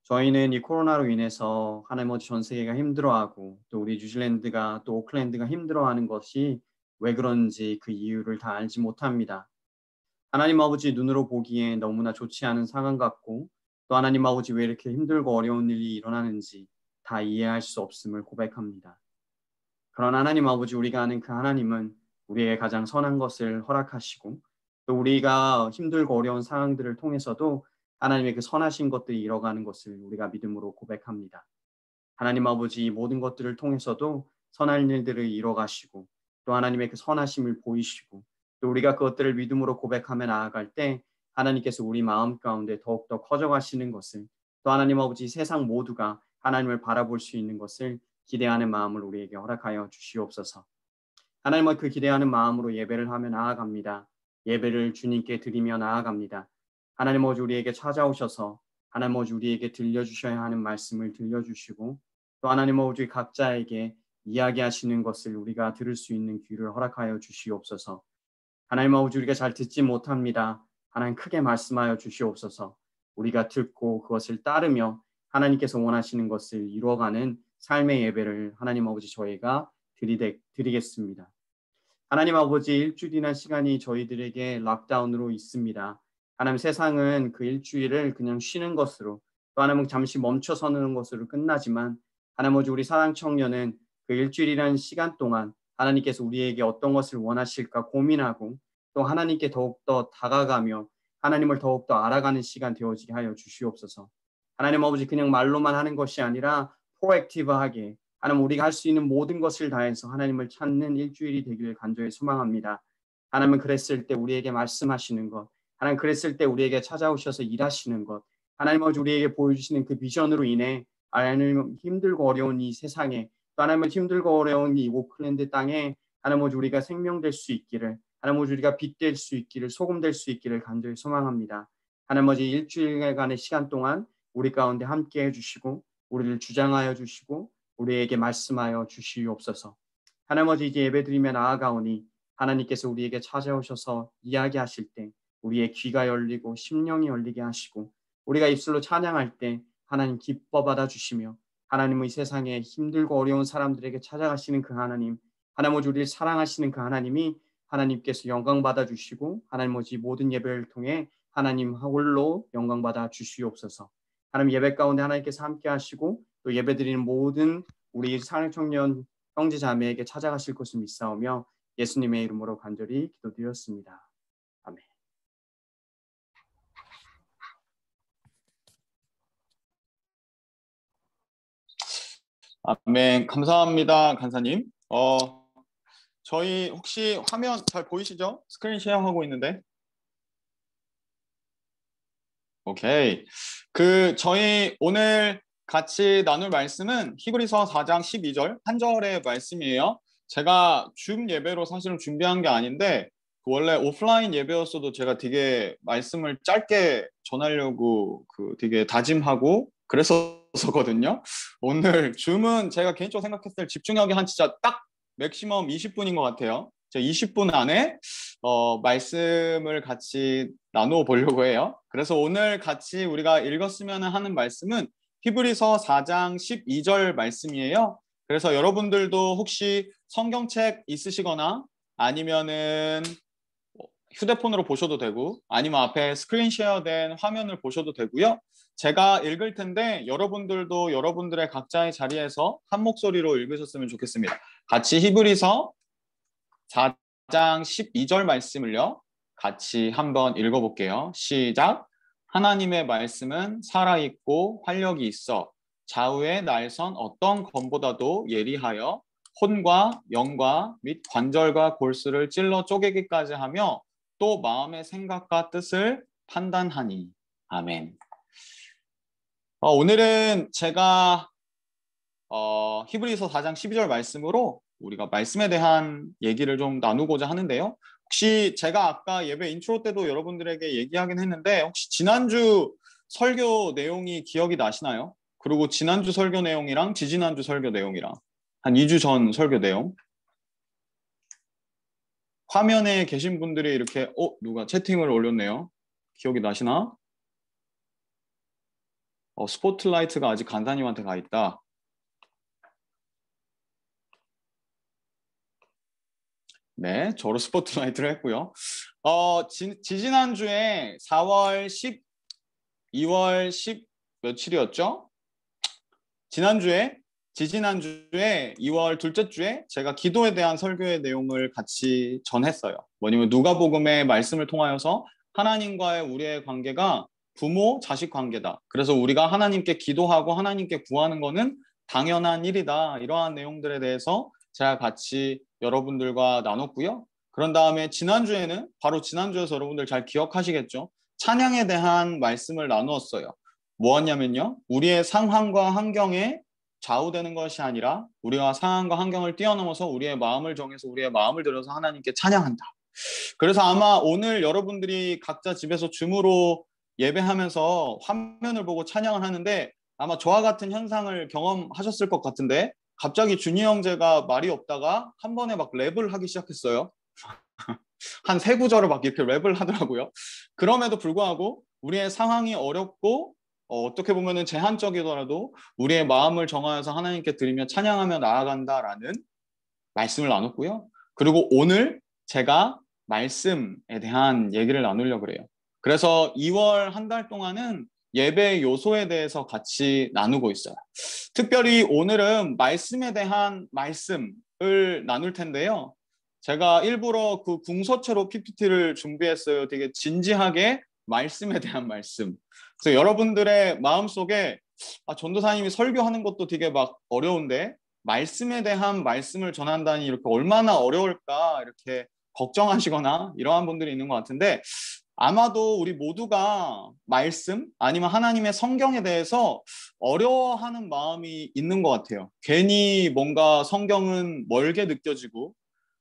저희는 이 코로나로 인해서 하나님 아버지 전 세계가 힘들어하고 또 우리 뉴질랜드가 또 오클랜드가 힘들어하는 것이 왜 그런지 그 이유를 다 알지 못합니다. 하나님 아버지 눈으로 보기에 너무나 좋지 않은 상황 같고 또 하나님 아버지 왜 이렇게 힘들고 어려운 일이 일어나는지 다 이해할 수 없음을 고백합니다. 그러나 하나님 아버지 우리가 아는 그 하나님은 우리의 가장 선한 것을 허락하시고 또 우리가 힘들고 어려운 상황들을 통해서도 하나님의 그 선하신 것들이 이뤄가는 것을 우리가 믿음으로 고백합니다. 하나님 아버지 이 모든 것들을 통해서도 선한 일들을 이뤄가시고 또 하나님의 그 선하심을 보이시고 또 우리가 그것들을 믿음으로 고백하며 나아갈 때 하나님께서 우리 마음 가운데 더욱더 커져가시는 것을 또 하나님 아버지 세상 모두가 하나님을 바라볼 수 있는 것을 기대하는 마음을 우리에게 허락하여 주시옵소서. 하나님은 그 기대하는 마음으로 예배를 하며 나아갑니다. 예배를 주님께 드리며 나아갑니다. 하나님 아버지 우리에게 찾아오셔서 하나님 아버지 우리에게 들려주셔야 하는 말씀을 들려주시고 또 하나님 아버지 각자에게 이야기하시는 것을 우리가 들을 수 있는 귀를 허락하여 주시옵소서. 하나님 아버지 우리가 잘 듣지 못합니다. 하나님 크게 말씀하여 주시옵소서. 우리가 듣고 그것을 따르며 하나님께서 원하시는 것을 이루어가는 삶의 예배를 하나님 아버지 저희가 드리겠습니다. 하나님 아버지 일주일이나 시간이 저희들에게 락다운으로 있습니다. 하나님 세상은 그 일주일을 그냥 쉬는 것으로 또 하나님 잠시 멈춰서는 것으로 끝나지만 하나님 아버지 우리 사랑 청년은 그 일주일이라는 시간 동안 하나님께서 우리에게 어떤 것을 원하실까 고민하고 또 하나님께 더욱더 다가가며 하나님을 더욱더 알아가는 시간 되어지게 하여 주시옵소서. 하나님 아버지 그냥 말로만 하는 것이 아니라 프로액티브하게 하나님 우리가 할 수 있는 모든 것을 다해서 하나님을 찾는 일주일이 되기를 간절히 소망합니다. 하나님은 그랬을 때 우리에게 말씀하시는 것, 하나님 그랬을 때 우리에게 찾아오셔서 일하시는 것, 하나님 아버지 우리에게 보여주시는 그 비전으로 인해 하나님 힘들고 어려운 이 세상에 또 하나님은 힘들고 어려운 이 오클랜드 땅에 하나님 아버지 우리가 생명될 수 있기를 하나님 아버지 우리가 빛 될 수 있기를 소금 될 수 있기를 간절히 소망합니다. 하나님 아버지 일주일간의 시간 동안 우리 가운데 함께 해주시고 우리를 주장하여 주시고 우리에게 말씀하여 주시옵소서. 하나님 아버지 이제 예배드리며 나아가오니 하나님께서 우리에게 찾아오셔서 이야기하실 때 우리의 귀가 열리고 심령이 열리게 하시고 우리가 입술로 찬양할 때 하나님 기뻐 받아주시며 하나님의 세상에 힘들고 어려운 사람들에게 찾아가시는 그 하나님 하나님 아버지 우리를 사랑하시는 그 하나님이 하나님께서 영광 받아주시고 하나님 아버지 모든 예배를 통해 하나님 홀로 영광 받아 주시옵소서. 하나님 예배 가운데 하나님께서 함께 하시고 또 예배드리는 모든 우리 사랑 청년 형제 자매에게 찾아가실 것을 믿사오며 예수님의 이름으로 간절히 기도드렸습니다. 아멘. 아멘. 감사합니다, 간사님. 저희 혹시 화면 잘 보이시죠? 스크린 쉐어하고 있는데. 오케이. 저희 오늘 같이 나눌 말씀은 히브리서 4장 12절 한 절의 말씀이에요. 제가 줌 예배로 사실은 준비한 게 아닌데 원래 오프라인 예배였어도 제가 되게 말씀을 짧게 전하려고 되게 다짐하고 그랬었거든요. 오늘 줌은 제가 개인적으로 생각했을 때 집중하기 한 진짜 딱 맥시멈 20분인 것 같아요. 제가 20분 안에 말씀을 같이 나누어 보려고 해요. 그래서 오늘 같이 우리가 읽었으면 하는 말씀은 히브리서 4장 12절 말씀이에요. 그래서 여러분들도 혹시 성경책 있으시거나 아니면은 휴대폰으로 보셔도 되고 아니면 앞에 스크린 쉐어된 화면을 보셔도 되고요. 제가 읽을 텐데 여러분들도 여러분들의 각자의 자리에서 한 목소리로 읽으셨으면 좋겠습니다. 같이 히브리서 4장 12절 말씀을요. 같이 한번 읽어볼게요. 시작. 하나님의 말씀은 살아있고 활력이 있어 좌우의 날선 어떤 검보다도 예리하여 혼과 영과 및 관절과 골수를 찔러 쪼개기까지 하며 또 마음의 생각과 뜻을 판단하니. 아멘. 오늘은 제가 히브리서 4장 12절 말씀으로 우리가 말씀에 대한 얘기를 좀 나누고자 하는데요. 혹시 제가 아까 예배 인트로 때도 여러분들에게 얘기하긴 했는데 혹시 지난주 설교 내용이 기억이 나시나요? 그리고 지난주 설교 내용이랑 지지난주 설교 내용이랑 한 2주 전 설교 내용 화면에 계신 분들이 이렇게 누가 채팅을 올렸네요. 기억이 나시나? 스포트라이트가 아직 간사님한테 가 있다. 네, 저로 스포트라이트를 했고요. 지지난주에 4월 10, 2월 10 며칠이었죠? 지지난주에 2월 둘째 주에 제가 기도에 대한 설교의 내용을 같이 전했어요. 뭐냐면 누가복음의 말씀을 통하여서 하나님과의 우리의 관계가 부모, 자식 관계다. 그래서 우리가 하나님께 기도하고 하나님께 구하는 거는 당연한 일이다. 이러한 내용들에 대해서 제가 같이 여러분들과 나눴고요. 그런 다음에 바로 지난주에서 여러분들 잘 기억하시겠죠? 찬양에 대한 말씀을 나누었어요. 뭐였냐면요. 우리의 상황과 환경에 좌우되는 것이 아니라 우리가 상황과 환경을 뛰어넘어서 우리의 마음을 정해서 우리의 마음을 들여서 하나님께 찬양한다. 그래서 아마 오늘 여러분들이 각자 집에서 줌으로 예배하면서 화면을 보고 찬양을 하는데 아마 저와 같은 현상을 경험하셨을 것 같은데 갑자기 준이 형제가 말이 없다가 한 번에 막 랩을 하기 시작했어요. 한 세 구절을 막 이렇게 랩을 하더라고요. 그럼에도 불구하고 우리의 상황이 어렵고 어떻게 보면은 제한적이더라도 우리의 마음을 정하여서 하나님께 드리며 찬양하며 나아간다라는 말씀을 나눴고요. 그리고 오늘 제가 말씀에 대한 얘기를 나누려고 그래요. 그래서 2월 한 달 동안은 예배 요소에 대해서 같이 나누고 있어요. 특별히 오늘은 말씀에 대한 말씀을 나눌 텐데요. 제가 일부러 그 궁서체로 PPT를 준비했어요. 되게 진지하게 말씀에 대한 말씀. 그래서 여러분들의 마음속에 전도사님이 설교하는 것도 되게 막 어려운데 말씀에 대한 말씀을 전한다니 이렇게 얼마나 어려울까 이렇게 걱정하시거나 이러한 분들이 있는 것 같은데 아마도 우리 모두가 말씀 아니면 하나님의 성경에 대해서 어려워하는 마음이 있는 것 같아요. 괜히 뭔가 성경은 멀게 느껴지고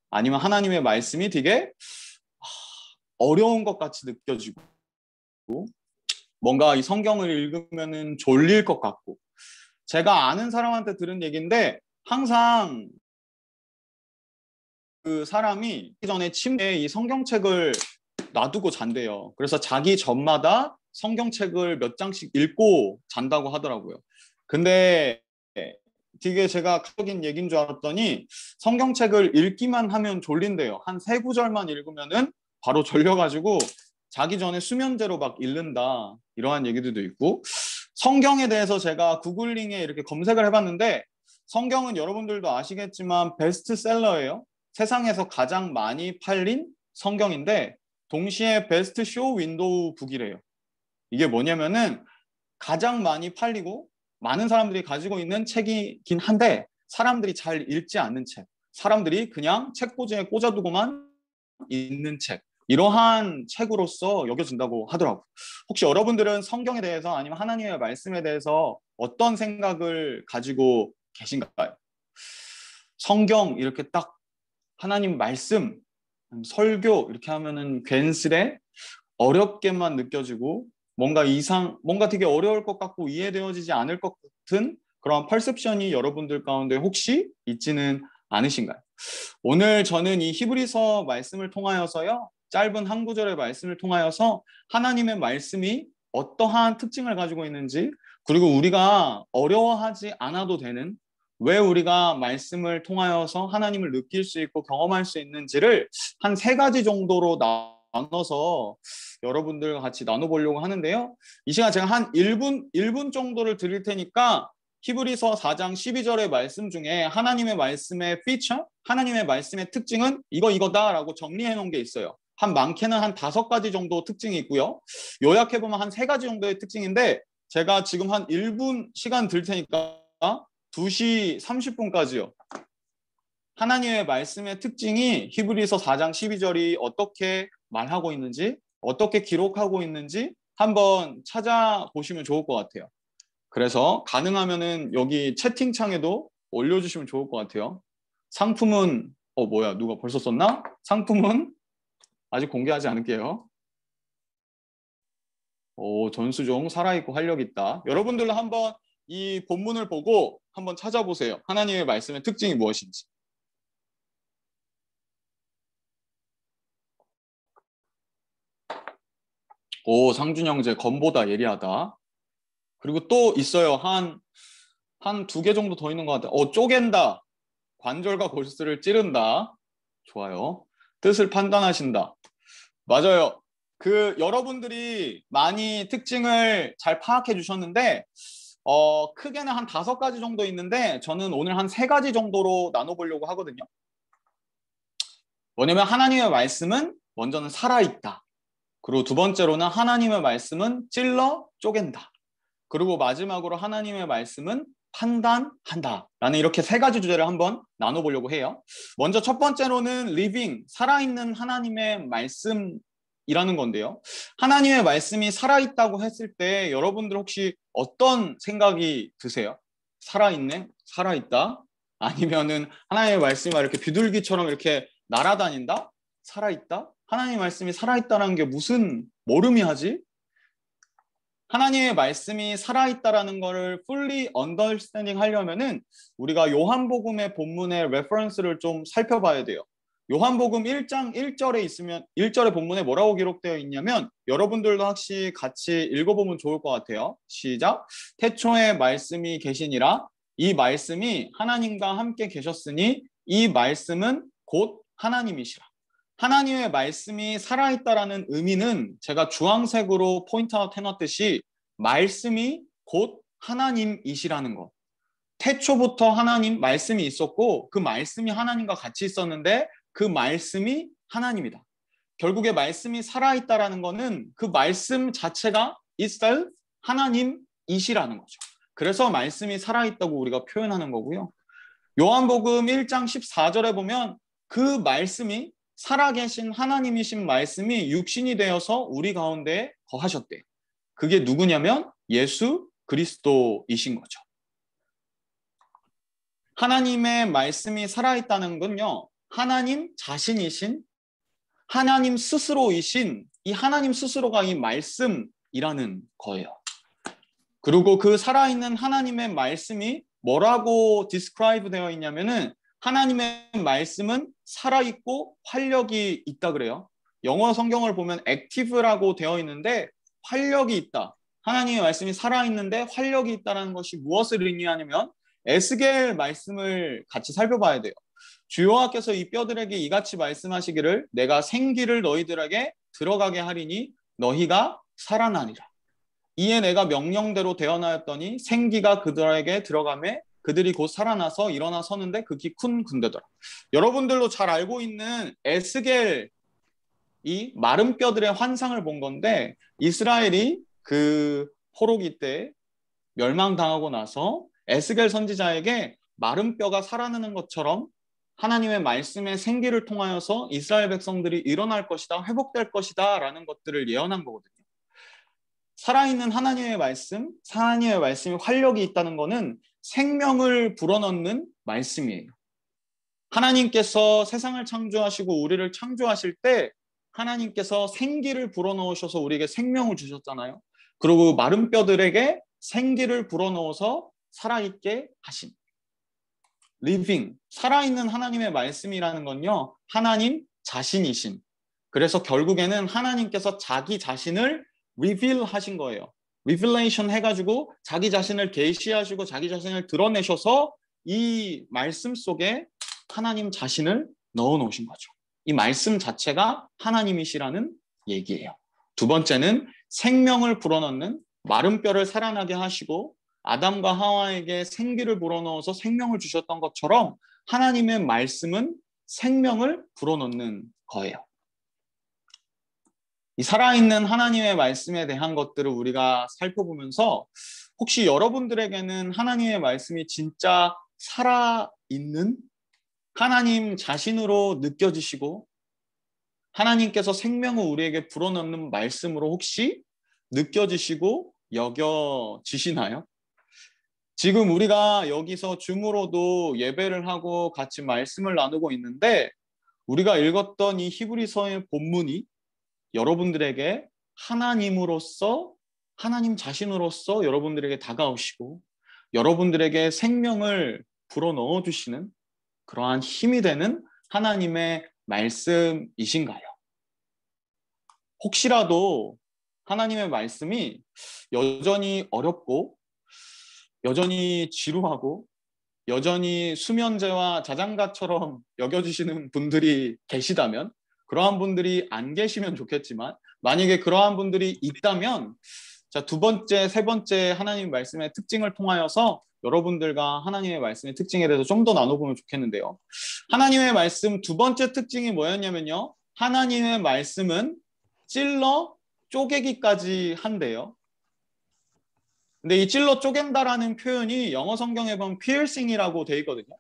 아니면 하나님의 말씀이 되게 어려운 것 같이 느껴지고 뭔가 이 성경을 읽으면은 졸릴 것 같고 제가 아는 사람한테 들은 얘기인데 항상 그 사람이 전에 침대에 이 성경책을 놔두고 잔대요. 그래서 자기 전마다 성경책을 몇 장씩 읽고 잔다고 하더라고요. 근데 되게 제가 가족인 얘기인 줄 알았더니 성경책을 읽기만 하면 졸린대요. 한 세 구절만 읽으면은 바로 졸려가지고 자기 전에 수면제로 막 읽는다. 이러한 얘기들도 있고 성경에 대해서 제가 구글링에 이렇게 검색을 해봤는데 성경은 여러분들도 아시겠지만 베스트셀러예요. 세상에서 가장 많이 팔린 성경인데 동시에 베스트 쇼 윈도우 북이래요. 이게 뭐냐면은 가장 많이 팔리고 많은 사람들이 가지고 있는 책이긴 한데 사람들이 잘 읽지 않는 책. 사람들이 그냥 책꽂이에 꽂아두고만 있는 책. 이러한 책으로서 여겨진다고 하더라고요. 혹시 여러분들은 성경에 대해서 아니면 하나님의 말씀에 대해서 어떤 생각을 가지고 계신가요? 성경 이렇게 딱 하나님 말씀, 설교 이렇게 하면은 괜스레 어렵게만 느껴지고 뭔가 되게 어려울 것 같고 이해되어지지 않을 것 같은 그런 퍼셉션이 여러분들 가운데 혹시 있지는 않으신가요? 오늘 저는 이 히브리서 말씀을 통하여서요. 짧은 한 구절의 말씀을 통하여서 하나님의 말씀이 어떠한 특징을 가지고 있는지 그리고 우리가 어려워하지 않아도 되는 왜 우리가 말씀을 통하여서 하나님을 느낄 수 있고 경험할 수 있는지를 한 세 가지 정도로 나눠서 여러분들과 같이 나눠보려고 하는데요. 이 시간 제가 한 1분 정도를 드릴 테니까 히브리서 4장 12절의 말씀 중에 하나님의 말씀의 피처, 하나님의 말씀의 특징은 이거다라고 정리해 놓은 게 있어요. 한 많게는 한 5가지 정도 특징이 있고요. 요약해보면 한 3가지 정도의 특징인데 제가 지금 한 1분 시간 들 테니까 2시 30분까지요. 하나님의 말씀의 특징이 히브리서 4장 12절이 어떻게 말하고 있는지 어떻게 기록하고 있는지 한번 찾아보시면 좋을 것 같아요. 그래서 가능하면은 여기 채팅창에도 올려주시면 좋을 것 같아요. 상품은 뭐야 누가 벌써 썼나? 상품은 아직 공개하지 않을게요. 전수종 살아있고 활력있다. 여러분들도 한번 이 본문을 보고 한번 찾아보세요. 하나님의 말씀의 특징이 무엇인지. 상준 형제 검보다 예리하다. 그리고 또 있어요. 한 두 개 정도 더 있는 것 같아요. 쪼갠다. 관절과 골수를 찌른다. 좋아요. 뜻을 판단하신다. 맞아요. 여러분들이 많이 특징을 잘 파악해 주셨는데, 크게는 한 5가지 정도 있는데, 저는 오늘 한 3가지 정도로 나눠보려고 하거든요. 뭐냐면, 하나님의 말씀은 먼저는 살아있다. 그리고 두 번째로는 하나님의 말씀은 찔러 쪼갠다. 그리고 마지막으로 하나님의 말씀은 판단한다. 라는 이렇게 3가지 주제를 한번 나눠보려고 해요. 먼저 첫 번째로는 living, 살아있는 하나님의 말씀이라는 건데요. 하나님의 말씀이 살아있다고 했을 때 여러분들 혹시 어떤 생각이 드세요? 살아있네? 살아있다? 아니면은 하나님의 말씀이 이렇게 비둘기처럼 이렇게 날아다닌다? 살아있다? 하나님의 말씀이 살아있다는 게 무슨 모름이하지? 하나님의 말씀이 살아있다라는 것을 fully understanding 하려면은 우리가 요한복음의 본문의 레퍼런스를 좀 살펴봐야 돼요. 요한복음 1장 1절에 있으면 1절의 본문에 뭐라고 기록되어 있냐면 여러분들도 혹시 같이 읽어보면 좋을 것 같아요. 시작. 태초에 말씀이 계시니라. 이 말씀이 하나님과 함께 계셨으니 이 말씀은 곧 하나님이시라. 하나님의 말씀이 살아있다라는 의미는 제가 주황색으로 포인트아웃 해놨듯이 말씀이 곧 하나님이시라는 것. 태초부터 하나님 말씀이 있었고 그 말씀이 하나님과 같이 있었는데 그 말씀이 하나님이다. 결국에 말씀이 살아있다라는 것은 그 말씀 자체가 itself 하나님이시라는 거죠. 그래서 말씀이 살아있다고 우리가 표현하는 거고요. 요한복음 1장 14절에 보면 그 말씀이 살아계신 하나님이신 말씀이 육신이 되어서 우리 가운데 거하셨대요. 그게 누구냐면 예수 그리스도이신 거죠. 하나님의 말씀이 살아있다는 건요. 하나님 자신이신 하나님 스스로이신 이 하나님 스스로가 이 말씀이라는 거예요. 그리고 그 살아있는 하나님의 말씀이 뭐라고 디스크라이브 되어 있냐면은 하나님의 말씀은 살아있고 활력이 있다 그래요. 영어 성경을 보면 active라고 되어 있는데 활력이 있다. 하나님의 말씀이 살아있는데 활력이 있다는 것이 무엇을 의미하냐면 에스겔 말씀을 같이 살펴봐야 돼요. 주 여호와께서 이 뼈들에게 이같이 말씀하시기를 내가 생기를 너희들에게 들어가게 하리니 너희가 살아나리라. 이에 내가 명령대로 되어나였더니 생기가 그들에게 들어가매 그들이 곧 살아나서 일어나 서는데 극히 큰 군대더라. 여러분들도 잘 알고 있는 에스겔 이 마른 뼈들의 환상을 본 건데 이스라엘이 그 포로기 때 멸망당하고 나서 에스겔 선지자에게 마른 뼈가 살아나는 것처럼 하나님의 말씀의 생기를 통하여서 이스라엘 백성들이 일어날 것이다, 회복될 것이다 라는 것들을 예언한 거거든요. 살아있는 하나님의 말씀, 하나님의 말씀이 활력이 있다는 것은 생명을 불어넣는 말씀이에요. 하나님께서 세상을 창조하시고 우리를 창조하실 때 하나님께서 생기를 불어넣으셔서 우리에게 생명을 주셨잖아요. 그리고 마른 뼈들에게 생기를 불어넣어서 살아있게 하신 living, 살아있는 하나님의 말씀이라는 건요. 하나님 자신이신. 그래서 결국에는 하나님께서 자기 자신을 reveal 하신 거예요. revelation 해가지고 자기 자신을 계시하시고 자기 자신을 드러내셔서 이 말씀 속에 하나님 자신을 넣어 놓으신 거죠. 이 말씀 자체가 하나님이시라는 얘기예요. 두 번째는 생명을 불어넣는 마른 뼈를 살아나게 하시고 아담과 하와에게 생기를 불어넣어서 생명을 주셨던 것처럼 하나님의 말씀은 생명을 불어넣는 거예요. 이 살아있는 하나님의 말씀에 대한 것들을 우리가 살펴보면서 혹시 여러분들에게는 하나님의 말씀이 진짜 살아있는 하나님 자신으로 느껴지시고 하나님께서 생명을 우리에게 불어넣는 말씀으로 혹시 느껴지시고 여겨지시나요? 지금 우리가 여기서 줌으로도 예배를 하고 같이 말씀을 나누고 있는데 우리가 읽었던 이 히브리서의 본문이 여러분들에게 하나님으로서 하나님 자신으로서 여러분들에게 다가오시고 여러분들에게 생명을 불어넣어 주시는 그러한 힘이 되는 하나님의 말씀이신가요? 혹시라도 하나님의 말씀이 여전히 어렵고 여전히 지루하고 여전히 수면제와 자장가처럼 여겨주시는 분들이 계시다면, 그러한 분들이 안 계시면 좋겠지만 만약에 그러한 분들이 있다면, 자, 두 번째, 세 번째 하나님 말씀의 특징을 통하여서 여러분들과 하나님의 말씀의 특징에 대해서 좀 더 나눠보면 좋겠는데요. 하나님의 말씀 두 번째 특징이 뭐였냐면요. 하나님의 말씀은 찔러 쪼개기까지 한대요. 근데 이 찔러 쪼갠다라는 표현이 영어 성경에 보면 piercing이라고 돼 있거든요.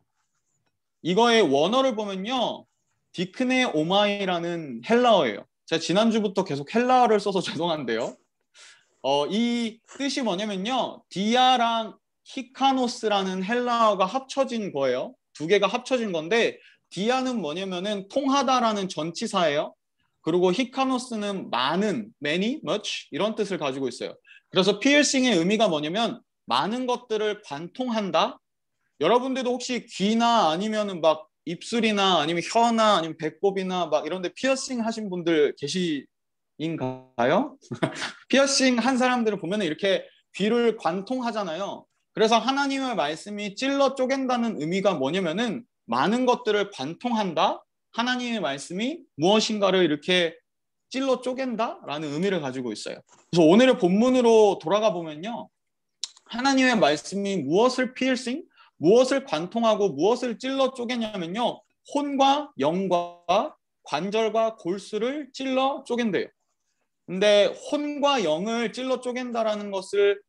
이거의 원어를 보면요, 디크네 오마이라는 헬라어예요. 제가 지난주부터 계속 헬라어를 써서 죄송한데요. 이 뜻이 뭐냐면요, 디아랑 히카노스라는 헬라어가 합쳐진 거예요. 두 개가 합쳐진 건데, 디아는 뭐냐면은 통하다라는 전치사예요. 그리고 히카노스는 많은, many, much 이런 뜻을 가지고 있어요. 그래서 피어싱의 의미가 뭐냐면 많은 것들을 관통한다. 여러분들도 혹시 귀나 아니면은 막 입술이나 아니면 혀나 아니면 배꼽이나 막 이런 데 피어싱 하신 분들 계신가요? 피어싱 한 사람들을 보면 이렇게 귀를 관통하잖아요. 그래서 하나님의 말씀이 찔러 쪼갠다는 의미가 뭐냐면은 많은 것들을 관통한다. 하나님의 말씀이 무엇인가를 이렇게 찔러 쪼갠다라는 의미를 가지고 있어요. 그래서 오늘의 본문으로 돌아가 보면요, 하나님의 말씀이 무엇을 피어싱, 무엇을 관통하고 무엇을 찔러 쪼개냐면요, 혼과 영과 관절과 골수를 찔러 쪼갠대요. 근데 혼과 영을 찔러 쪼갠다라는 것을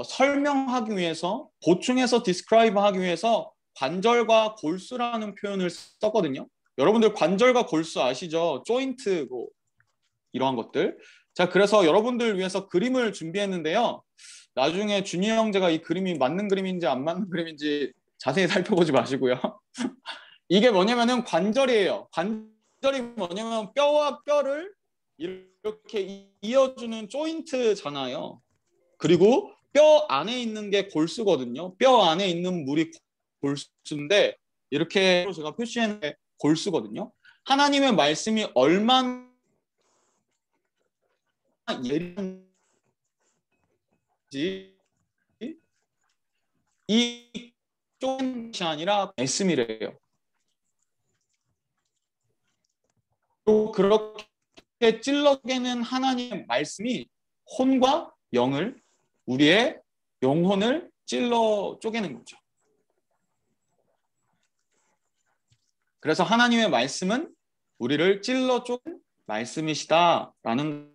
설명하기 위해서, 보충해서 디스크라이브 하기 위해서 관절과 골수라는 표현을 썼거든요. 여러분들 관절과 골수 아시죠? 조인트 뭐 이러한 것들. 자, 그래서 여러분들 위해서 그림을 준비했는데요. 나중에 준이 형제가 이 그림이 맞는 그림인지 안 맞는 그림인지 자세히 살펴보지 마시고요. 이게 뭐냐면은 관절이에요. 관절이 뭐냐면 뼈와 뼈를 이렇게 이어주는 조인트잖아요. 그리고 뼈 안에 있는 게 골수거든요. 뼈 안에 있는 물이 골수인데, 이렇게 제가 표시한 게 골수거든요. 하나님의 말씀이 얼마나 예리한지 이 조인트가 아니라 말씀이래요. 또 그렇게 찔러개는 하나님의 말씀이 혼과 영을, 우리의 영혼을 찔러 쪼개는 거죠. 그래서 하나님의 말씀은 우리를 찔러 쪼갠 말씀이시다라는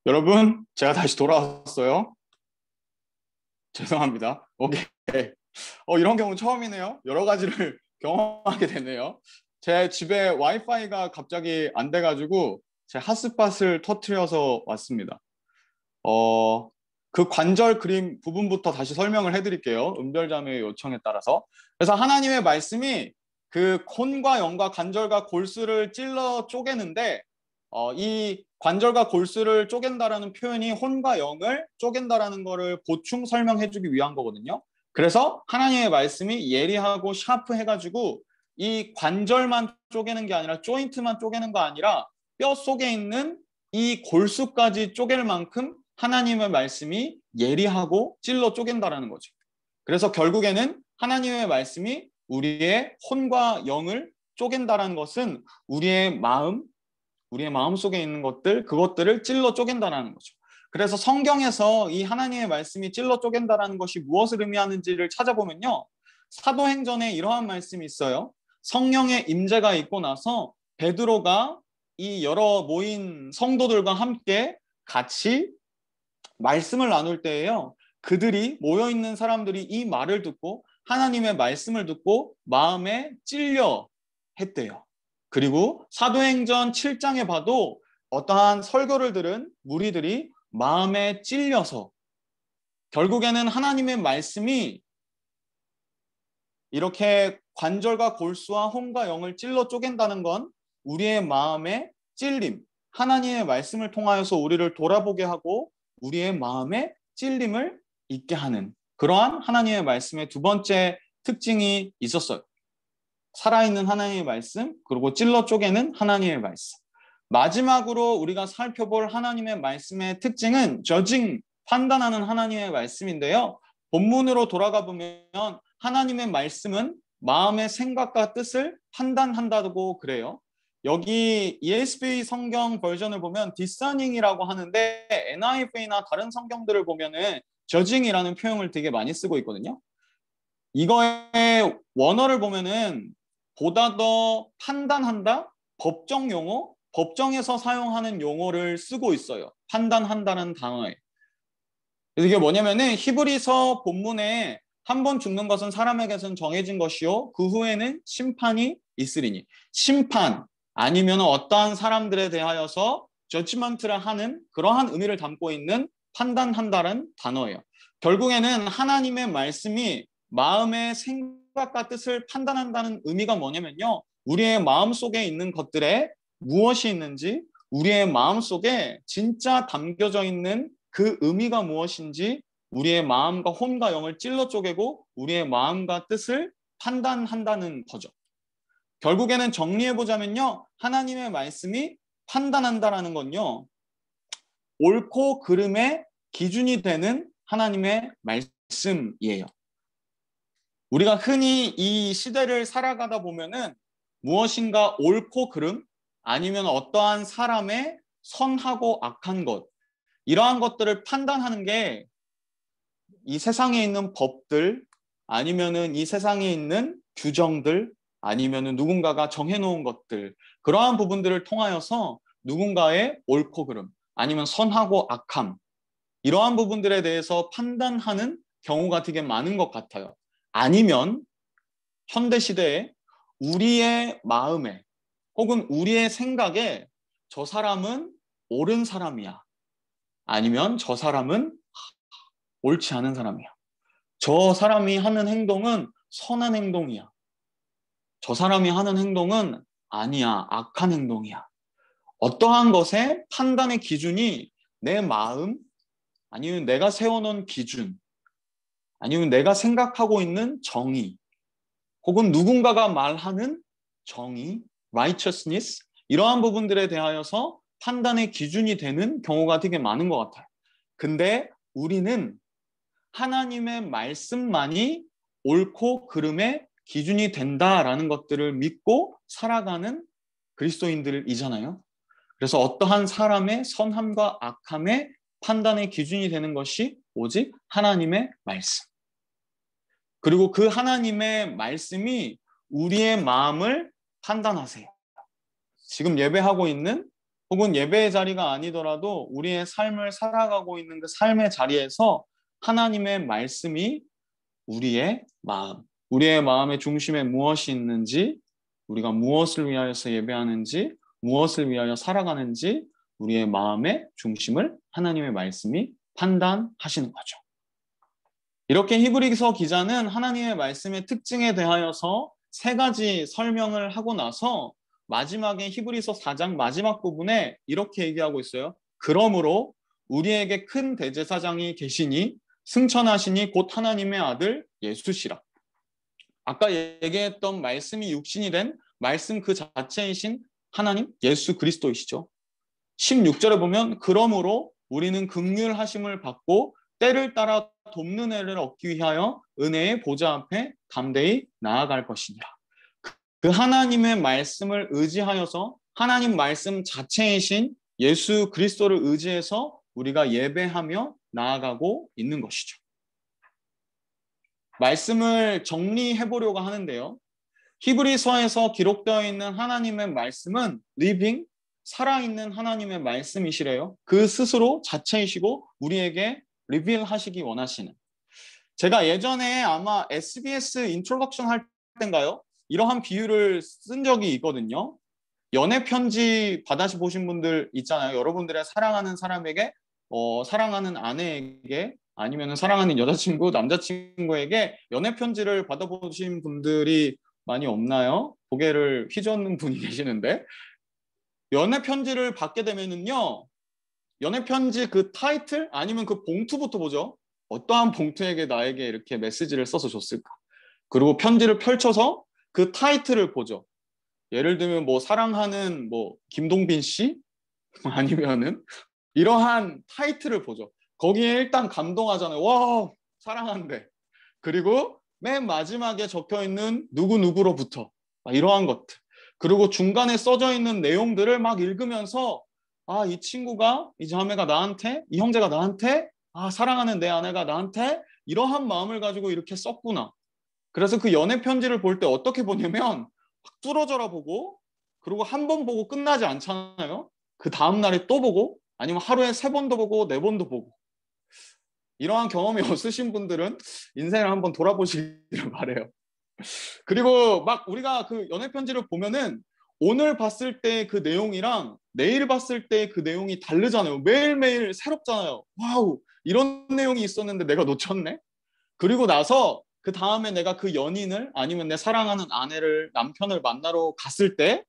여러분, 제가 다시 돌아왔어요. 죄송합니다. 오케이. 이런 경우 처음이네요. 여러 가지를 경험하게 되네요. 제 집에 와이파이가 갑자기 안 돼가지고 제 핫스팟을 터트려서 왔습니다. 그 관절 그림 부분부터 다시 설명을 해드릴게요. 은별자매의 요청에 따라서. 그래서 하나님의 말씀이 그 콘과 영과 관절과 골수를 찔러 쪼개는데 이 관절과 골수를 쪼갠다라는 표현이 혼과 영을 쪼갠다라는 거를 보충 설명해주기 위한 거거든요. 그래서 하나님의 말씀이 예리하고 샤프해가지고 이 관절만 쪼개는 게 아니라 조인트만 쪼개는 거 아니라 뼈 속에 있는 이 골수까지 쪼갤 만큼 하나님의 말씀이 예리하고 찔러 쪼갠다라는 거죠. 그래서 결국에는 하나님의 말씀이 우리의 혼과 영을 쪼갠다라는 것은 우리의 마음 속에 있는 그것들을 찔러 쪼갠다라는 거죠. 그래서 성경에서 이 하나님의 말씀이 찔러 쪼갠다라는 것이 무엇을 의미하는지를 찾아보면요. 사도행전에 이러한 말씀이 있어요. 성령의 임재가 있고 나서 베드로가 이 여러 모인 성도들과 함께 같이 말씀을 나눌 때에요. 그들이 모여있는 사람들이 이 말을 듣고 하나님의 말씀을 듣고 마음에 찔려 했대요. 그리고 사도행전 7장에 봐도 어떠한 설교를 들은 무리들이 마음에 찔려서 결국에는 하나님의 말씀이 이렇게 관절과 골수와 혼과 영을 찔러 쪼갠다는 건 우리의 마음의 찔림, 하나님의 말씀을 통하여서 우리를 돌아보게 하고 우리의 마음의 찔림을 있게 하는 그러한 하나님의 말씀의 두 번째 특징이 있었어요. 살아있는 하나님의 말씀, 그리고 찔러 쪼개는 하나님의 말씀. 마지막으로 우리가 살펴볼 하나님의 말씀의 특징은 저징, 판단하는 하나님의 말씀인데요. 본문으로 돌아가 보면 하나님의 말씀은 마음의 생각과 뜻을 판단한다고 그래요. 여기 ESV 성경 버전을 보면 discerning이라고 하는데 NIV나 다른 성경들을 보면은 judging이라는 표현을 되게 많이 쓰고 있거든요. 이거의 원어를 보면은 보다 더 판단한다? 법정 용어? 법정에서 사용하는 용어를 쓰고 있어요. 판단한다는 단어에. 이게 뭐냐면은 히브리서 본문에 한 번 죽는 것은 사람에게서는 정해진 것이요 그 후에는 심판이 있으리니 심판 아니면 어떠한 사람들에 대하여서 저지먼트를 하는 그러한 의미를 담고 있는 판단한다는 단어예요. 결국에는 하나님의 말씀이 마음의 생각과 뜻을 판단한다는 의미가 뭐냐면요. 우리의 마음속에 있는 것들에 무엇이 있는지 우리의 마음속에 진짜 담겨져 있는 그 의미가 무엇인지 우리의 마음과 혼과 영을 찔러 쪼개고 우리의 마음과 뜻을 판단한다는 거죠. 결국에는 정리해보자면요. 하나님의 말씀이 판단한다라는 건요. 옳고 그름의 기준이 되는 하나님의 말씀이에요. 우리가 흔히 이 시대를 살아가다 보면은 무엇인가 옳고 그름 아니면 어떠한 사람의 선하고 악한 것 이러한 것들을 판단하는 게 이 세상에 있는 법들 아니면은 이 세상에 있는 규정들 아니면은 누군가가 정해놓은 것들 그러한 부분들을 통하여서 누군가의 옳고 그름 아니면 선하고 악함 이러한 부분들에 대해서 판단하는 경우가 되게 많은 것 같아요. 아니면 현대 시대에 우리의 마음에 혹은 우리의 생각에 저 사람은 옳은 사람이야. 아니면 저 사람은 옳지 않은 사람이야. 저 사람이 하는 행동은 선한 행동이야. 저 사람이 하는 행동은 아니야. 악한 행동이야. 어떠한 것의 판단의 기준이 내 마음, 아니면 내가 세워놓은 기준, 아니면 내가 생각하고 있는 정의, 혹은 누군가가 말하는 정의, righteousness, 이러한 부분들에 대하여서 판단의 기준이 되는 경우가 되게 많은 것 같아요. 근데 우리는 하나님의 말씀만이 옳고 그름의 기준이 된다라는 것들을 믿고 살아가는 그리스도인들이잖아요. 그래서 어떠한 사람의 선함과 악함의 판단의 기준이 되는 것이 오직 하나님의 말씀. 그리고 그 하나님의 말씀이 우리의 마음을 판단하세요. 지금 예배하고 있는 혹은 예배의 자리가 아니더라도 우리의 삶을 살아가고 있는 그 삶의 자리에서 하나님의 말씀이 우리의 마음, 우리의 마음의 중심에 무엇이 있는지, 우리가 무엇을 위하여서 예배하는지, 무엇을 위하여 살아가는지 우리의 마음의 중심을 하나님의 말씀이 판단하시는 거죠. 이렇게 히브리서 기자는 하나님의 말씀의 특징에 대하여서 세 가지 설명을 하고 나서 마지막에 히브리서 4장 마지막 부분에 이렇게 얘기하고 있어요. 그러므로 우리에게 큰 대제사장이 계시니 승천하시니 곧 하나님의 아들 예수시라. 아까 얘기했던 말씀이 육신이 된 말씀 그 자체이신 하나님 예수 그리스도이시죠. 16절에 보면 그러므로 우리는 긍휼하심을 받고 때를 따라 돕는 애를 얻기 위하여 은혜의 보좌 앞에 담대히 나아갈 것이니라. 그 하나님의 말씀을 의지하여서 하나님 말씀 자체이신 예수 그리스도를 의지해서 우리가 예배하며 나아가고 있는 것이죠. 말씀을 정리해 보려고 하는데요. 히브리서에서 기록되어 있는 하나님의 말씀은 리빙, 살아있는 하나님의 말씀이시래요. 그 스스로 자체이시고 우리에게 리빌하시기 원하시는. 제가 예전에 아마 SBS 인트로덕션 할 때인가요? 이러한 비유를 쓴 적이 있거든요. 연애 편지 받아보신 분들 있잖아요. 여러분들의 사랑하는 사람에게, 사랑하는 아내에게, 아니면 사랑하는 여자친구, 남자친구에게 연애 편지를 받아보신 분들이 많이 없나요? 고개를 휘젓는 분이 계시는데, 연애 편지를 받게 되면은요, 연애 편지 그 타이틀 아니면 그 봉투부터 보죠. 어떠한 봉투에게 나에게 이렇게 메시지를 써서 줬을까? 그리고 편지를 펼쳐서 그 타이틀을 보죠. 예를 들면 뭐 사랑하는 뭐 김동빈 씨 아니면은 이러한 타이틀을 보죠. 거기에 일단 감동하잖아요. 와, 사랑한대. 그리고 맨 마지막에 적혀 있는 누구누구로부터 이러한 것들. 그리고 중간에 써져 있는 내용들을 막 읽으면서 아, 이 친구가, 이 자매가 나한테, 이 형제가 나한테, 아, 사랑하는 내 아내가 나한테 이러한 마음을 가지고 이렇게 썼구나. 그래서 그 연애 편지를 볼 때 어떻게 보냐면 확 뚫어져라 보고, 그리고 한 번 보고 끝나지 않잖아요. 그 다음 날에 또 보고, 아니면 하루에 3번도 보고 4번도 보고. 이러한 경험이 없으신 분들은 인생을 한번 돌아보시기를 바래요. 그리고 막 우리가 그 연애 편지를 보면은 오늘 봤을 때 그 내용이랑 내일 봤을 때 그 내용이 다르잖아요. 매일매일 새롭잖아요. 와우, 이런 내용이 있었는데 내가 놓쳤네. 그리고 나서 그 다음에 내가 그 연인을 아니면 내 사랑하는 아내를, 남편을 만나러 갔을 때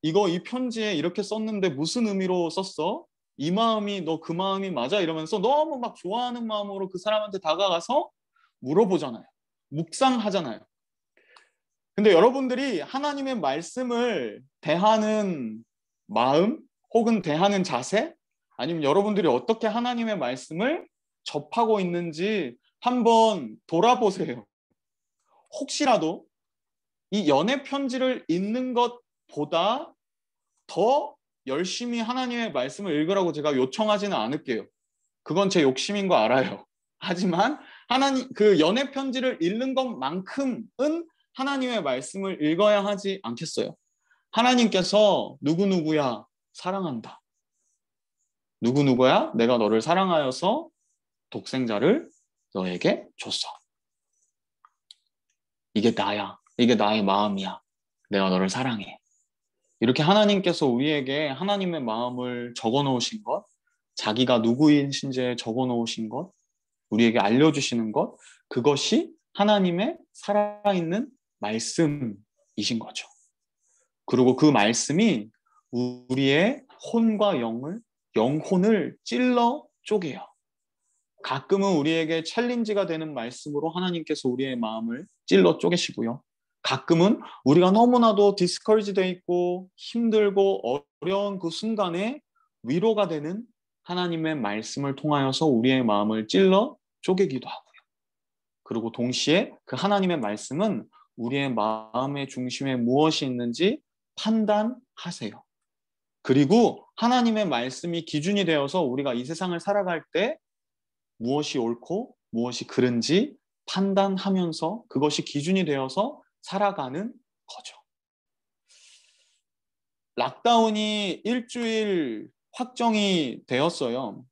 이거 이 편지에 이렇게 썼는데 무슨 의미로 썼어? 이 마음이 너 그 마음이 맞아? 이러면서 너무 막 좋아하는 마음으로 그 사람한테 다가가서 물어보잖아요. 묵상하잖아요. 근데 여러분들이 하나님의 말씀을 대하는 마음 혹은 대하는 자세 아니면 여러분들이 어떻게 하나님의 말씀을 접하고 있는지 한번 돌아보세요. 혹시라도 이 연애 편지를 읽는 것보다 더 열심히 하나님의 말씀을 읽으라고 제가 요청하지는 않을게요. 그건 제 욕심인 거 알아요. 하지만 하나님 그 연애 편지를 읽는 것만큼은 하나님의 말씀을 읽어야 하지 않겠어요? 하나님께서 누구누구야 사랑한다. 누구누구야 내가 너를 사랑하여서 독생자를 너에게 줬어. 이게 나야. 이게 나의 마음이야. 내가 너를 사랑해. 이렇게 하나님께서 우리에게 하나님의 마음을 적어 놓으신 것, 자기가 누구이신지 적어 놓으신 것, 우리에게 알려주시는 것, 그것이 하나님의 살아있는 말씀이신 거죠. 그리고 그 말씀이 우리의 혼과 영혼을 찔러 쪼개요. 가끔은 우리에게 챌린지가 되는 말씀으로 하나님께서 우리의 마음을 찔러 쪼개시고요. 가끔은 우리가 너무나도 디스커리지 돼 있고 힘들고 어려운 그 순간에 위로가 되는 하나님의 말씀을 통하여서 우리의 마음을 찔러 쪼개기도 하고요. 그리고 동시에 그 하나님의 말씀은 우리의 마음의 중심에 무엇이 있는지 판단하세요. 그리고 하나님의 말씀이 기준이 되어서 우리가 이 세상을 살아갈 때 무엇이 옳고 무엇이 그른지 판단하면서 그것이 기준이 되어서 살아가는 거죠. 락다운이 일주일 확정이 되었어요.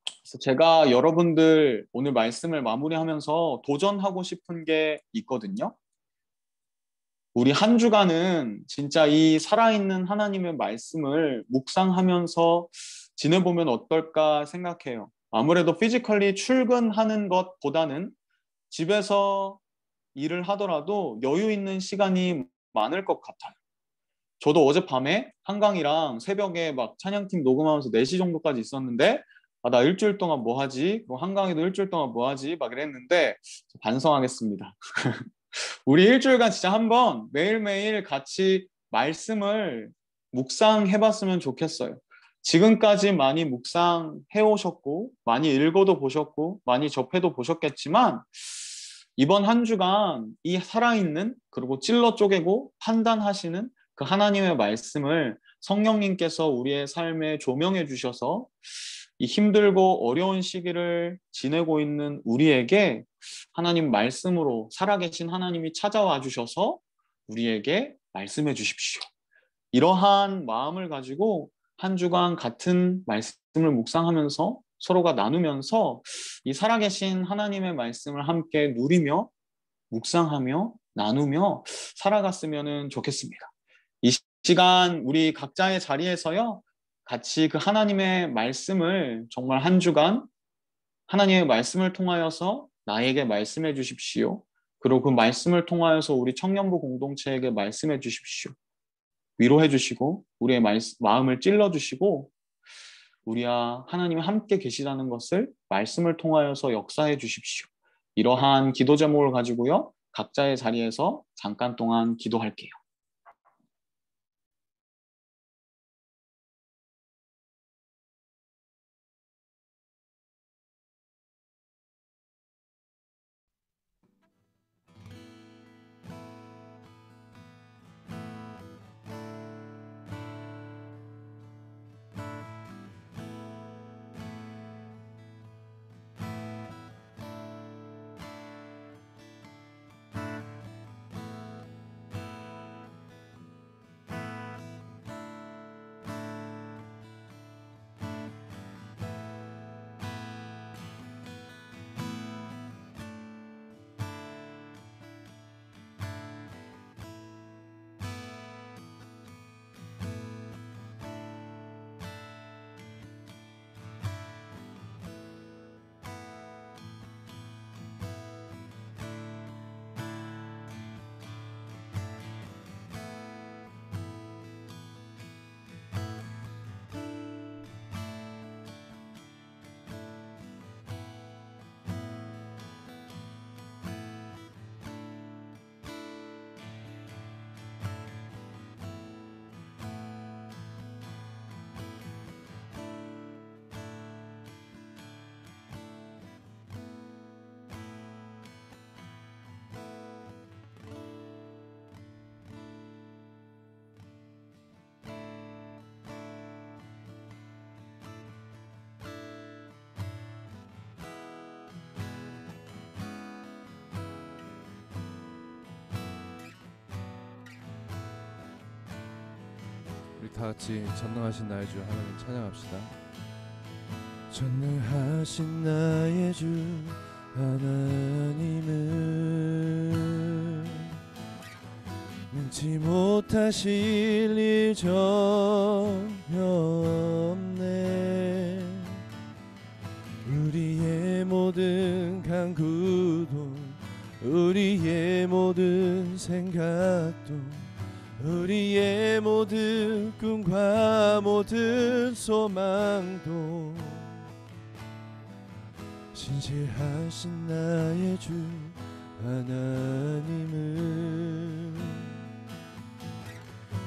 그래서 제가 여러분들 오늘 말씀을 마무리하면서 도전하고 싶은 게 있거든요. 우리 한 주간은 진짜 이 살아있는 하나님의 말씀을 묵상하면서 지내보면 어떨까 생각해요. 아무래도 피지컬리 출근하는 것보다는 집에서 일을 하더라도 여유 있는 시간이 많을 것 같아요. 저도 어젯밤에 한강이랑 새벽에 막 찬양팀 녹음하면서 4시 정도까지 있었는데 나 일주일 동안 뭐 하지? 한강에도 일주일 동안 뭐 하지? 막 이랬는데 반성하겠습니다. 우리 일주일간 진짜 한번 매일매일 같이 말씀을 묵상해봤으면 좋겠어요. 지금까지 많이 묵상해 오셨고 많이 읽어도 보셨고 많이 접해도 보셨겠지만 이번 한 주간 이 살아있는 그리고 찔러 쪼개고 판단하시는 그 하나님의 말씀을 성령님께서 우리의 삶에 조명해 주셔서 이 힘들고 어려운 시기를 지내고 있는 우리에게 하나님 말씀으로 살아계신 하나님이 찾아와 주셔서 우리에게 말씀해 주십시오. 이러한 마음을 가지고 한 주간 같은 말씀을 묵상하면서 서로가 나누면서 이 살아계신 하나님의 말씀을 함께 누리며 묵상하며 나누며 살아갔으면 좋겠습니다. 이 시간 우리 각자의 자리에서요 같이 그 하나님의 말씀을 정말 한 주간 하나님의 말씀을 통하여서 나에게 말씀해 주십시오. 그리고 그 말씀을 통하여서 우리 청년부 공동체에게 말씀해 주십시오. 위로해 주시고 우리의 마음을 찔러 주시고 우리와 하나님이 함께 계시다는 것을 말씀을 통하여서 역사해 주십시오. 이러한 기도 제목을 가지고요. 각자의 자리에서 잠깐 동안 기도할게요. 우리 다 같이 전능하신 나의 주 하나님 찬양합시다. 전능하신 나의 주 하나님은 능치 못하실 일 전혀 없네. 우리의 모든 간구도 우리의 모든 생각도 우리의 모든 꿈과 모든 소망도 신실하신 나의 주 하나님은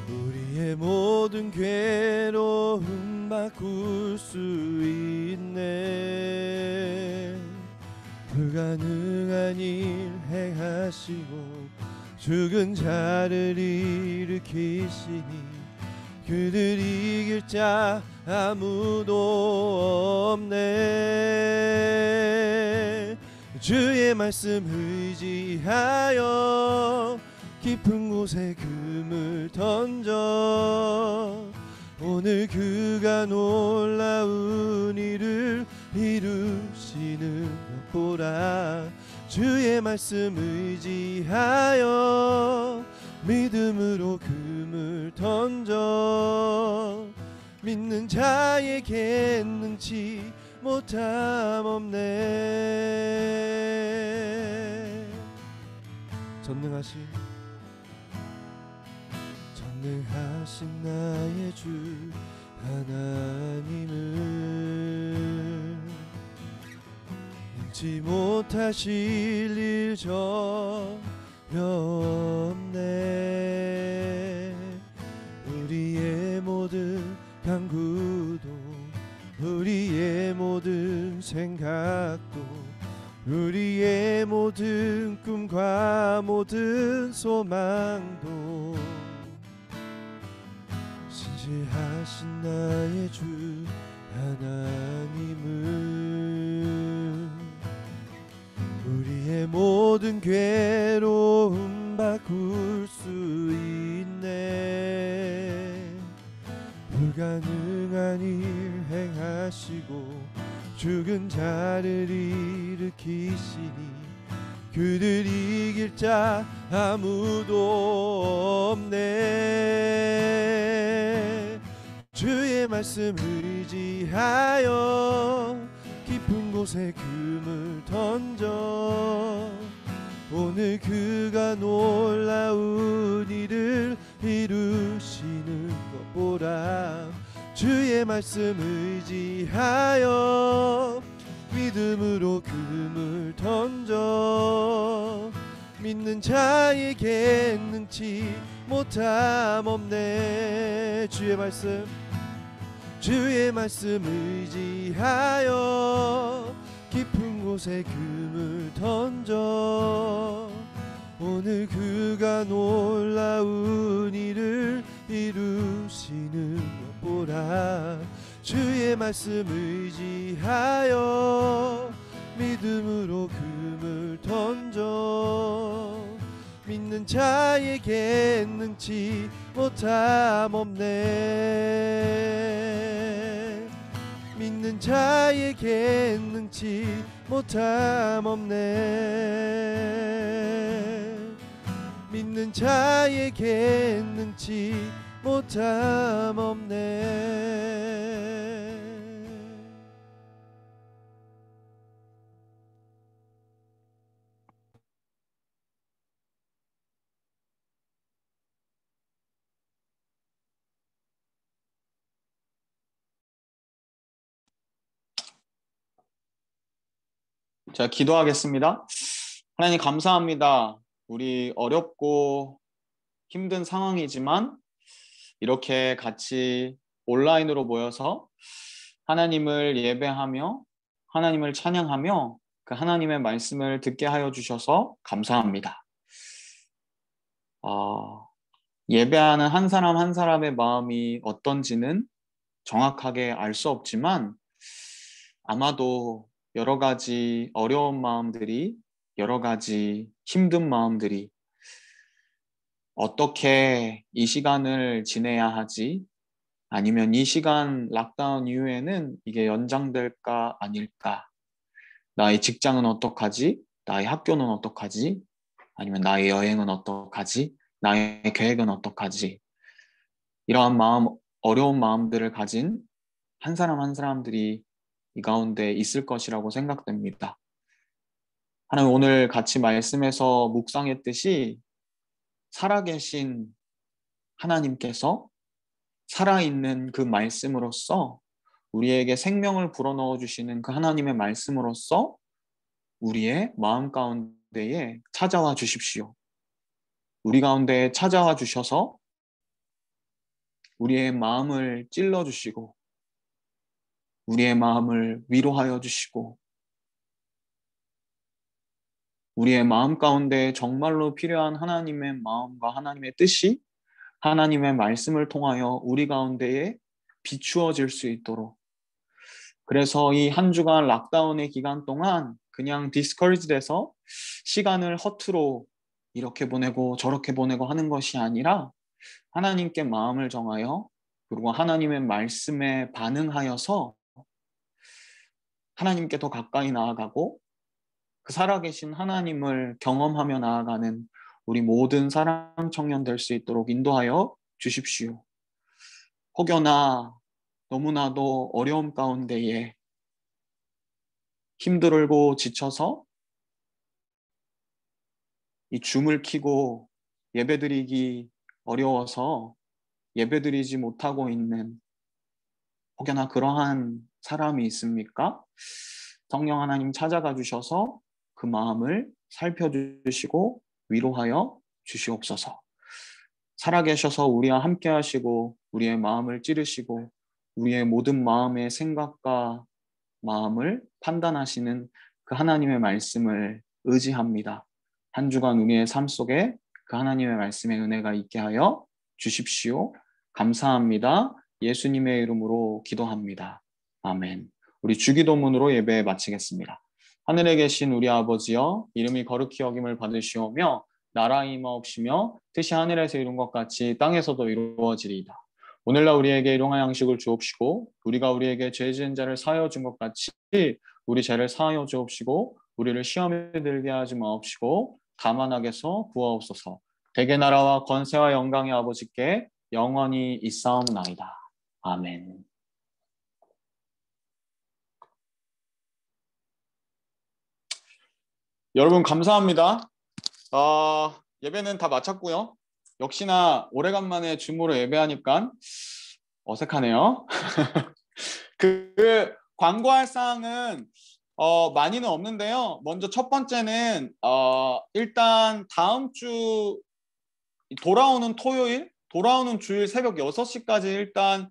우리의 모든 괴로움 바꿀 수 있네. 불가능한 일 행하시고 죽은 자를 일으키시니 그들 이길 자 아무도 없네. 주의 말씀 의지하여 깊은 곳에 금을 던져 오늘 그가 놀라운 일을 이루시는 것 보라. 주의 말씀 의지하여 믿음으로 금을 던져 믿는 자에게 능치 못함 없네. 전능하신 나의 주 하나님은 능치 못하실 일 전혀 없네. 우리의 모든 간구도 우리의 모든 생각도 우리의 모든 꿈과 모든 소망도 신실하신 나의 주 하나님은 우리의 모든 괴로움 바꿀 수 있네. 불가능한 일 행하시고 죽은 자를 일으키시니 그들 이길 자 아무도 없네. 주의 말씀 의지하여 깊은 곳에 금을 던져 오늘 그가 놀라운 일을 이루시는 것 보라. 주의 말씀 의지하여 믿음으로 금을 던져 믿는 자에게 능치 못함 없네. 주의 말씀 의지하여 깊은 곳에 금을 던져 오늘 그가 놀라운 일을 이루시는 것 보라. 주의 말씀 의지하여 믿음으로 금을 던져 믿는 자에게 능치 못함 없네. 믿는 자에게 능치 못함 없네. 믿는 자에게 능치 못함 없네. 제가 기도하겠습니다. 하나님 감사합니다. 우리 어렵고 힘든 상황이지만 이렇게 같이 온라인으로 모여서 하나님을 예배하며 하나님을 찬양하며 그 하나님의 말씀을 듣게 하여 주셔서 감사합니다. 예배하는 한 사람 한 사람의 마음이 어떤지는 정확하게 알 수 없지만 아마도 여러 가지 어려운 마음들이, 여러 가지 힘든 마음들이 어떻게 이 시간을 지내야 하지? 아니면 이 시간 락다운 이후에는 이게 연장될까 아닐까? 나의 직장은 어떡하지? 나의 학교는 어떡하지? 아니면 나의 여행은 어떡하지? 나의 계획은 어떡하지? 이러한 마음, 어려운 마음들을 가진 한 사람 한 사람들이 이 가운데 있을 것이라고 생각됩니다. 하나님 오늘 같이 말씀에서 묵상했듯이 살아계신 하나님께서 살아있는 그 말씀으로써 우리에게 생명을 불어넣어 주시는 그 하나님의 말씀으로써 우리의 마음 가운데에 찾아와 주십시오. 우리 가운데에 찾아와 주셔서 우리의 마음을 찔러 주시고 우리의 마음을 위로하여 주시고 우리의 마음 가운데 정말로 필요한 하나님의 마음과 하나님의 뜻이 하나님의 말씀을 통하여 우리 가운데에 비추어질 수 있도록, 그래서 이 한 주간 락다운의 기간 동안 그냥 디스커리지 돼서 시간을 허투루 이렇게 보내고 저렇게 보내고 하는 것이 아니라 하나님께 마음을 정하여 그리고 하나님의 말씀에 반응하여서 하나님께 더 가까이 나아가고 그 살아계신 하나님을 경험하며 나아가는 우리 모든 사랑 청년 될 수 있도록 인도하여 주십시오. 혹여나 너무나도 어려움 가운데에 힘들고 지쳐서 이 줌을 켜고 예배드리기 어려워서 예배드리지 못하고 있는 혹여나 그러한 사람이 있습니까? 성령 하나님 찾아가 주셔서 그 마음을 살펴주시고 위로하여 주시옵소서. 살아계셔서 우리와 함께 하시고 우리의 마음을 찌르시고 우리의 모든 마음의 생각과 마음을 판단하시는 그 하나님의 말씀을 의지합니다. 한 주간 우리의 삶 속에 그 하나님의 말씀의 은혜가 있게 하여 주십시오. 감사합니다. 예수님의 이름으로 기도합니다. 아멘. 우리 주기도문으로 예배 마치겠습니다. 하늘에 계신 우리 아버지여, 이름이 거룩히 여김을 받으시오며 나라 임하옵시며 뜻이 하늘에서 이룬 것 같이 땅에서도 이루어지리이다. 오늘날 우리에게 일용할 양식을 주옵시고 우리가 우리에게 죄 지은 자를 사하여 준 것 같이 우리 죄를 사하여 주옵시고 우리를 시험에 들게 하지 마옵시고 다만 악에서 구하옵소서. 대개 나라와 권세와 영광의 아버지께 영원히 있사옵나이다. 아멘. 여러분 감사합니다. 예배는 다 마쳤고요. 역시나 오래간만에 줌으로 예배하니까 어색하네요. 그 광고할 사항은 많이는 없는데요. 먼저 첫 번째는 일단 다음 주 돌아오는 토요일, 돌아오는 주일 새벽 6시까지 일단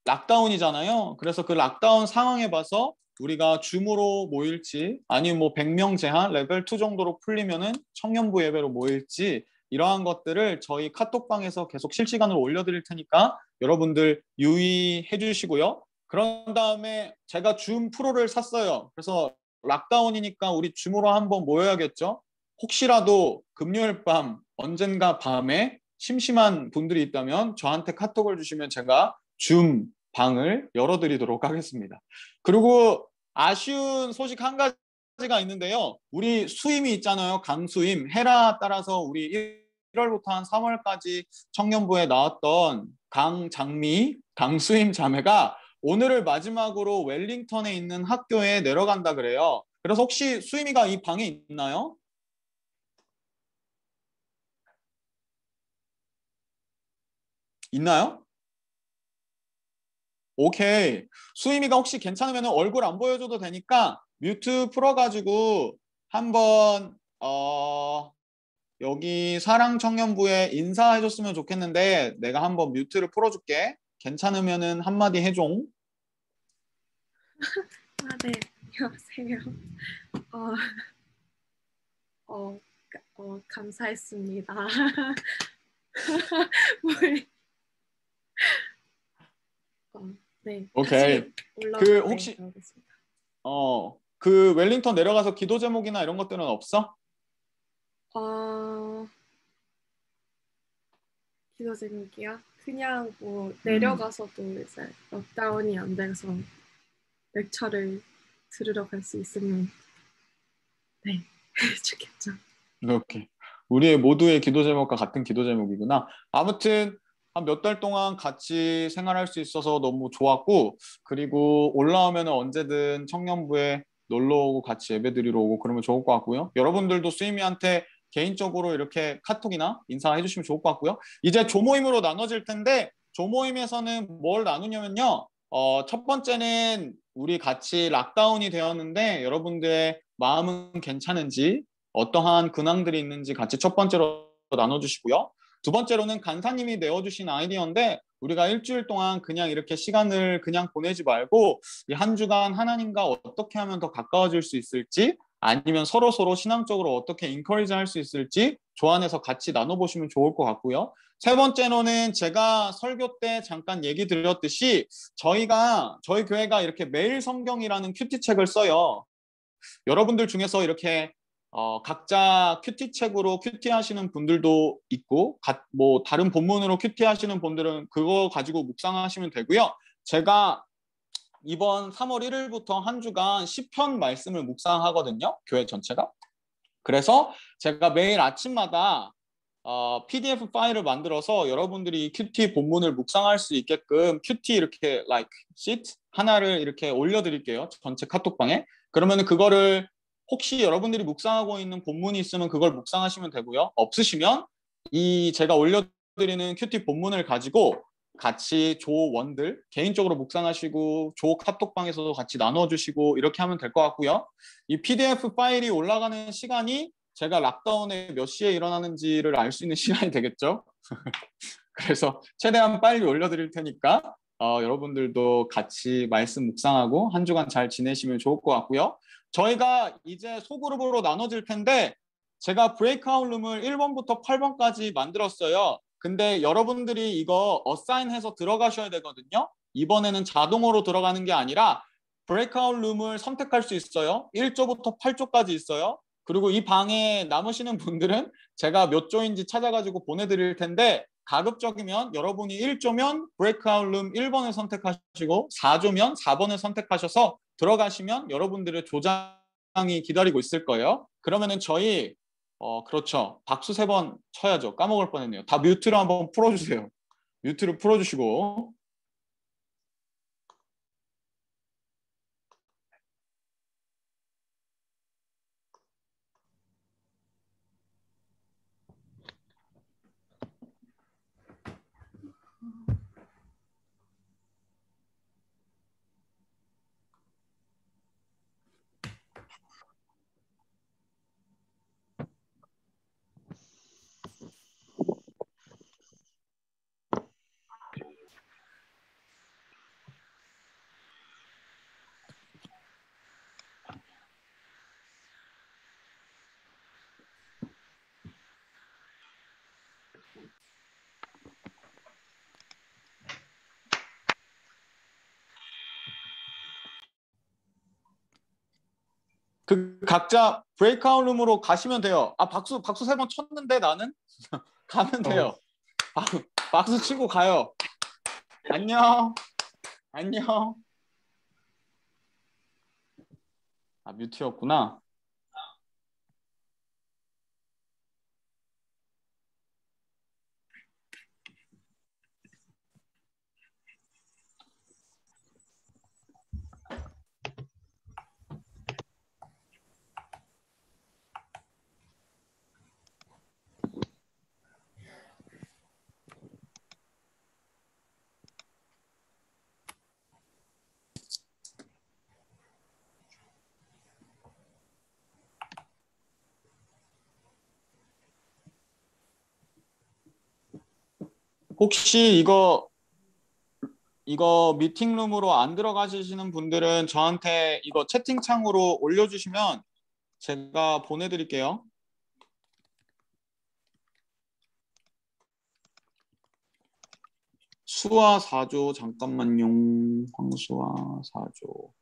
락다운이잖아요. 그래서 그 락다운 상황에 봐서 우리가 줌으로 모일지 아니면 뭐 100명 제한 레벨 2 정도로 풀리면은 청년부 예배로 모일지 이러한 것들을 저희 카톡방에서 계속 실시간으로 올려드릴 테니까 여러분들 유의해 주시고요. 그런 다음에 제가 줌 프로를 샀어요. 그래서 락다운이니까 우리 줌으로 한번 모여야겠죠. 혹시라도 금요일 밤 언젠가 밤에 심심한 분들이 있다면 저한테 카톡을 주시면 제가 줌 방을 열어드리도록 하겠습니다. 그리고 아쉬운 소식 한 가지가 있는데요. 우리 수임이 있잖아요. 강수임. 헤라 따라서 우리 1월부터 한 3월까지 청년부에 나왔던 강장미, 강수임 자매가 오늘을 마지막으로 웰링턴에 있는 학교에 내려간다 그래요. 그래서 혹시 수임이가 이 방에 있나요? 있나요? 오케이. 수임이가 혹시 괜찮으면 얼굴 안 보여줘도 되니까 뮤트 풀어가지고 한번 여기 사랑청년부에 인사해줬으면 좋겠는데 내가 한번 뮤트를 풀어줄게. 괜찮으면은 한마디 해줘. 네, 안녕하세요. 감사했습니다. 네. 오케이. 그 혹시 그 웰링턴 내려가서 기도 제목이나 이런 것들은 없어? 기도 제목이요? 그냥 뭐 내려가서도 이제 럭다운이 안 돼서 렉처를 들으러 갈 수 있으면 네 좋겠죠. 오케이. 우리의 모두의 기도 제목과 같은 기도 제목이구나. 아무튼 한 몇 달 동안 같이 생활할 수 있어서 너무 좋았고 그리고 올라오면 언제든 청년부에 놀러 오고 같이 예배 드리러 오고 그러면 좋을 것 같고요. 여러분들도 수임이한테 개인적으로 이렇게 카톡이나 인사해 주시면 좋을 것 같고요. 이제 조모임으로 나눠질 텐데 조모임에서는 뭘 나누냐면요. 첫 번째는 우리 같이 락다운이 되었는데 여러분들의 마음은 괜찮은지 어떠한 근황들이 있는지 같이 첫 번째로 나눠주시고요. 두 번째로는 간사님이 내어주신 아이디어인데 우리가 일주일 동안 그냥 이렇게 시간을 그냥 보내지 말고 이 한 주간 하나님과 어떻게 하면 더 가까워질 수 있을지 아니면 서로 신앙적으로 어떻게 인커리지 할 수 있을지 조안해서 같이 나눠보시면 좋을 것 같고요. 세 번째로는 제가 설교 때 잠깐 얘기 드렸듯이 저희 교회가 이렇게 매일 성경이라는 큐티책을 써요. 여러분들 중에서 이렇게 각자 큐티 책으로 큐티 하시는 분들도 있고 뭐 다른 본문으로 큐티 하시는 분들은 그거 가지고 묵상하시면 되고요. 제가 이번 3월 1일부터 한 주간 10편 말씀을 묵상하거든요. 교회 전체가. 그래서 제가 매일 아침마다 PDF 파일을 만들어서 여러분들이 큐티 본문을 묵상할 수 있게끔 큐티 이렇게 like sheet 하나를 이렇게 올려드릴게요. 전체 카톡방에. 그러면 그거를 혹시 여러분들이 묵상하고 있는 본문이 있으면 그걸 묵상하시면 되고요. 없으시면 이 제가 올려드리는 큐티 본문을 가지고 같이 조원들 개인적으로 묵상하시고 조 카톡방에서도 같이 나눠주시고 이렇게 하면 될 것 같고요. 이 PDF 파일이 올라가는 시간이 제가 락다운에 몇 시에 일어나는지를 알 수 있는 시간이 되겠죠. 그래서 최대한 빨리 올려드릴 테니까 여러분들도 같이 말씀 묵상하고 한 주간 잘 지내시면 좋을 것 같고요. 저희가 이제 소그룹으로 나눠질 텐데 제가 브레이크아웃 룸을 1번부터 8번까지 만들었어요. 근데 여러분들이 이거 어사인해서 들어가셔야 되거든요. 이번에는 자동으로 들어가는 게 아니라 브레이크아웃 룸을 선택할 수 있어요. 1조부터 8조까지 있어요. 그리고 이 방에 남으시는 분들은 제가 몇 조인지 찾아가지고 보내드릴 텐데 가급적이면 여러분이 1조면 브레이크아웃 룸 1번을 선택하시고 4조면 4번을 선택하셔서 들어가시면 여러분들의 조장이 기다리고 있을 거예요. 그러면은 저희 그렇죠. 박수 3번 쳐야죠. 까먹을 뻔했네요. 다 뮤트를 한번 풀어주세요. 뮤트를 풀어주시고 그 각자 브레이크아웃 룸으로 가시면 돼요. 박수 3번 쳤는데 나는 가면 돼요. 박수 치고 가요. 안녕. 안녕. 뮤트였구나. 혹시 이거 미팅룸으로 안 들어가시는 분들은 저한테 이거 채팅창으로 올려주시면 제가 보내드릴게요. 수화 4조 잠깐만요. 황수화 4조.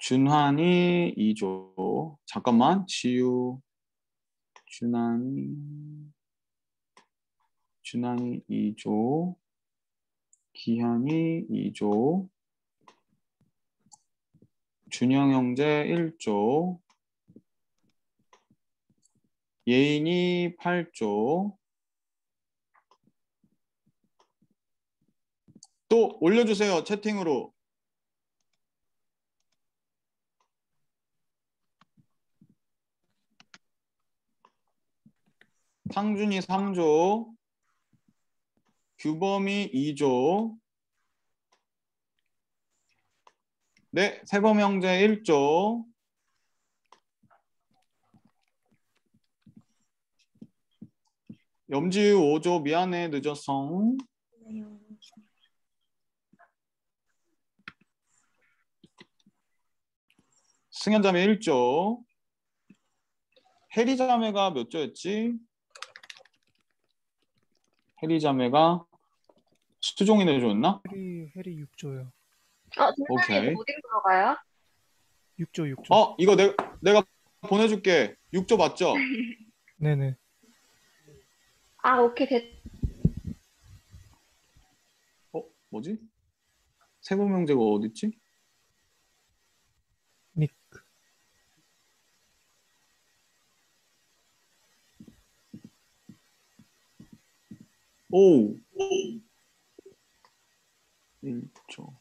준환이 2조. 잠깐만. 지유. 준환이 2조. 기현이 2조. 준영 형제 1조. 예인이 8조. 또 올려주세요. 채팅으로. 상준이 3조. 규범이 2조. 네, 세범 형제 1조. 염지우 5조. 미안해 늦었어. 승현자매 1조. 해리자매가 몇 조였지? 해리자매가 수종이 내줬나? 해리 6조요. 오케이. 팀장님 어디로 들어가요? 6조. 이거 내가 보내줄게. 6조 맞죠? 네네. 오케이, 뭐지? 세부 명제가 어딨지? 닉. 오. 1조.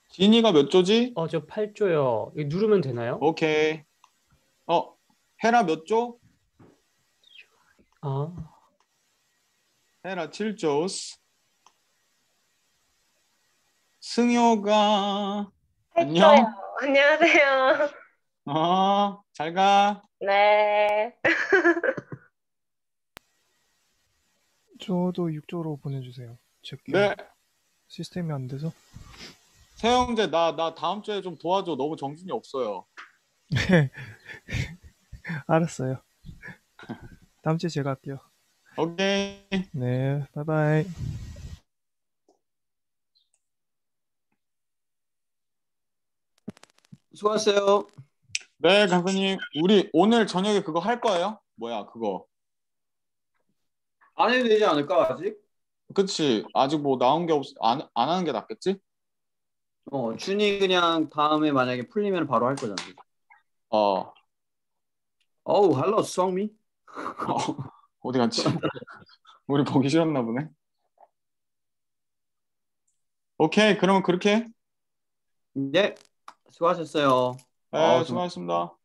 진이가 몇 조지? 저 8조요. 이거 누르면 되나요? 오케이. 헤라 몇 조? 아, 헤라 7조. 승효가 안녕. 안녕하세요. 잘 가. 네. 저도 6조로 보내주세요. 제 네. 시스템이 안 돼서. 세영재 나 다음 주에 좀 도와줘. 너무 정신이 없어요. 알았어요. 다음 주에 제가 할게요. 오케이. 네, 바이바이. 수고하세요. 네, 강사님. 우리 오늘 저녁에 그거 할 거예요? 뭐야, 그거. 안 해도 되지 않을까 아직? 그치. 아직 뭐 나온 게 안 하는 게 낫겠지? 준이 그냥 다음에 만약에 풀리면 바로 할 거잖아. 어, 할로 수성미. 어디 갔지? 우리 보기 싫었나 보네. 오케이, 그러면 그렇게 해. 네, 수고하셨어요. 네, 수고하셨습니다.